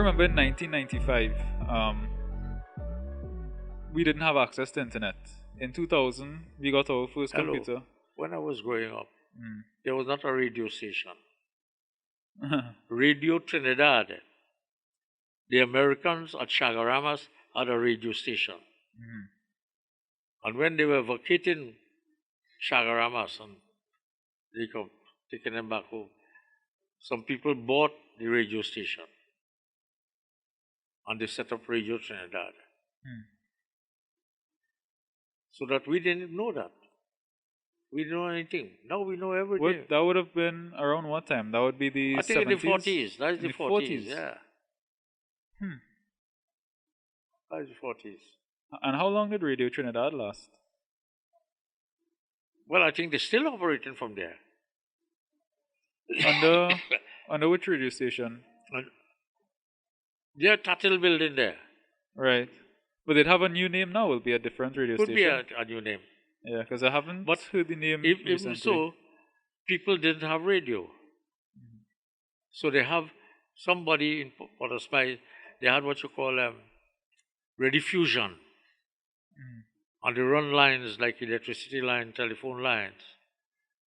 remember in 1995, we didn't have access to internet. In 2000, we got our first Hello. computer. When I was growing up, there was not a radio station. Radio Trinidad. The Americans at Chagaramas had a radio station. And when they were vacating Chagaramas and they come taking them back home, some people bought the radio station. And they set up Radio Trinidad. So that we didn't know that. We didn't know anything. Now we know everything. That would have been around what time? That would be the I think 70s? in the 40s. That is the 40s, yeah. That is the 40s. And how long did Radio Trinidad last? Well, I think they're still operating from there. Under which radio station? Their Tattle building there. Right. But they'd have a new name now. Will be a different radio Could station. be a new name. Yeah, because I haven't heard the name Even recently. so, people didn't have radio. So they have somebody in Port of Spice, they had what you call rediffusion. And they run lines like electricity line, telephone lines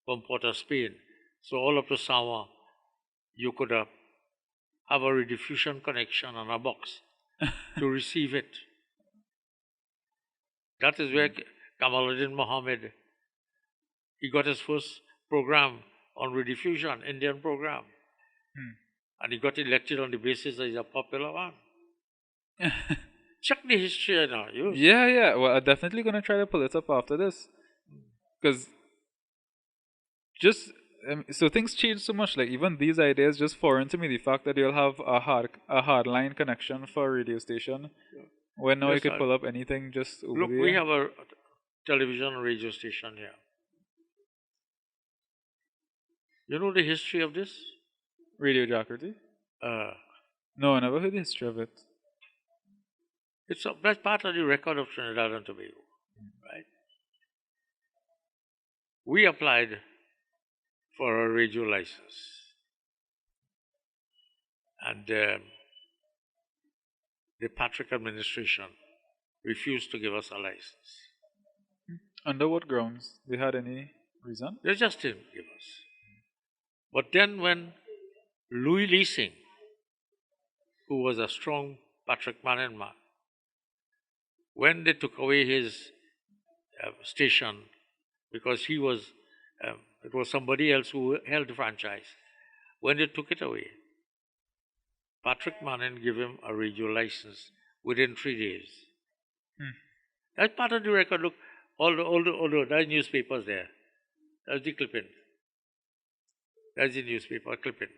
from Port of Spain. So all up to Sawa, you could have a rediffusion connection on a box to receive it. That is where Kamaluddin Mohammed, he got his first program on rediffusion, Indian program. And he got elected on the basis that he's a popular one. Check the history now. Yeah. Well, I'm definitely going to try to pull it up after this. Because so things change so much. Like even these ideas just foreign to me. The fact that you'll have a hardline connection for a radio station. When now you could pull up anything just over Look, there. we have a television and radio station here. You know the history of this? Radio Jaagriti? No, I never heard the history of it. That's part of the record of Trinidad and Tobago, right? We applied for a radio license. And the Patrick administration refused to give us a license. Under what grounds? They had any reason? They just didn't give us. But then when Louis Leasing, who was a strong Patrick Manning man, when they took away his station, because he was, it was somebody else who held the franchise, when they took it away, Patrick Manning gave him a radio license within 3 days. That's part of the record. Look, all the there's newspapers there. That's the clipping. That's the newspaper clipping.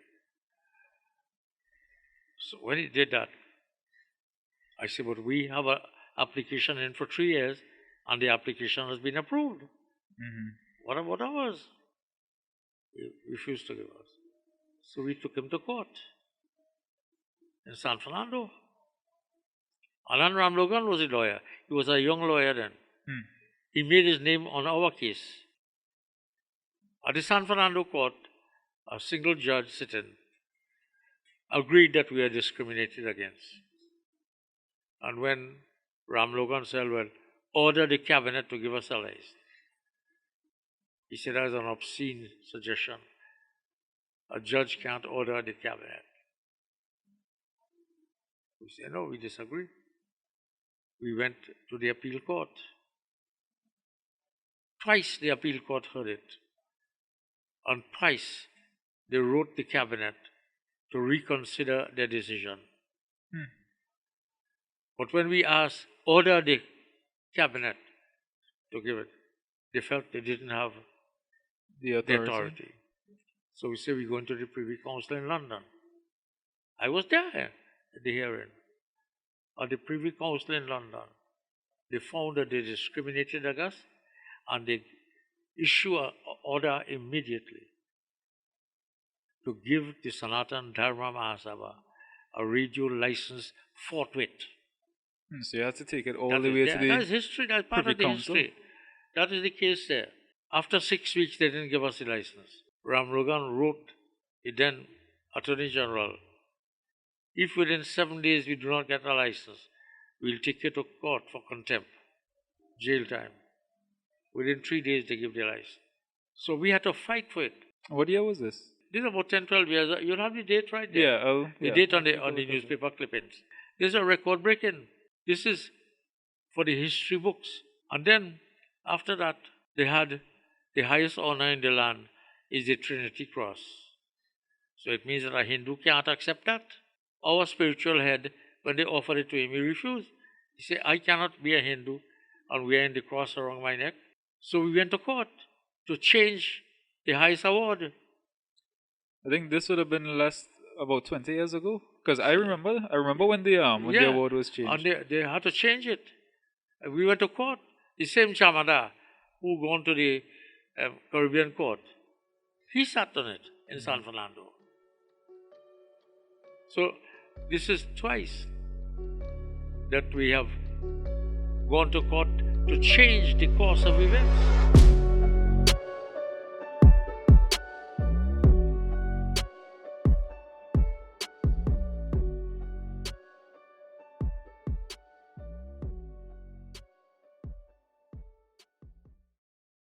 So when he did that, I said, but we have an application in for 3 years, and the application has been approved. What about ours? He refused to give us. So we took him to court in San Fernando. Alan Ramlogan was a lawyer. He was a young lawyer then. He made his name on our case. At the San Fernando court, a single judge sitting agreed that we are discriminated against. And when Ramlogan said, well, order the cabinet to give us a license, he said that is an obscene suggestion. A judge can't order the cabinet. We said, no, we disagree. We went to the appeal court. Twice the appeal court heard it. And twice they wrote the cabinet to reconsider their decision. But when we asked, order the cabinet to give it, they felt they didn't have The the authority. authority. So we said, we're going to the Privy Council in London. I was there at the hearing. At the Privy Council in London, they found that they discriminated against us, and they issue an order immediately to give the Sanatan Dharma Maha Sabha a radio license forthwith. So you had to take it all That the is way there. to the That is history. That's part Privy of the Council. history. That is the case there. After 6 weeks, they didn't give us the license. Ramlogan wrote the then Attorney General. if within 7 days we do not get a license, we'll take you to court for contempt, jail time. Within 3 days they give their license. So we had to fight for it. What year was this? This is about 10, 12 years. You'll have the date right there. Yeah. The date on the newspaper clippings. This is a record breaking. This is for the history books. And then after that, they had the highest honor in the land is the Trinity Cross. So it means that a Hindu can't accept that. Our spiritual head, when they offered it to him, he refused. He said, I cannot be a Hindu and wearing the cross around my neck. So we went to court to change the highest award. I think this would have been about 20 years ago. Because I remember when the award was changed. And they had to change it. We went to court. The same Chamada who gone to the Caribbean court, he sat on it in San Fernando. So this is twice that we have gone to court to change the course of events.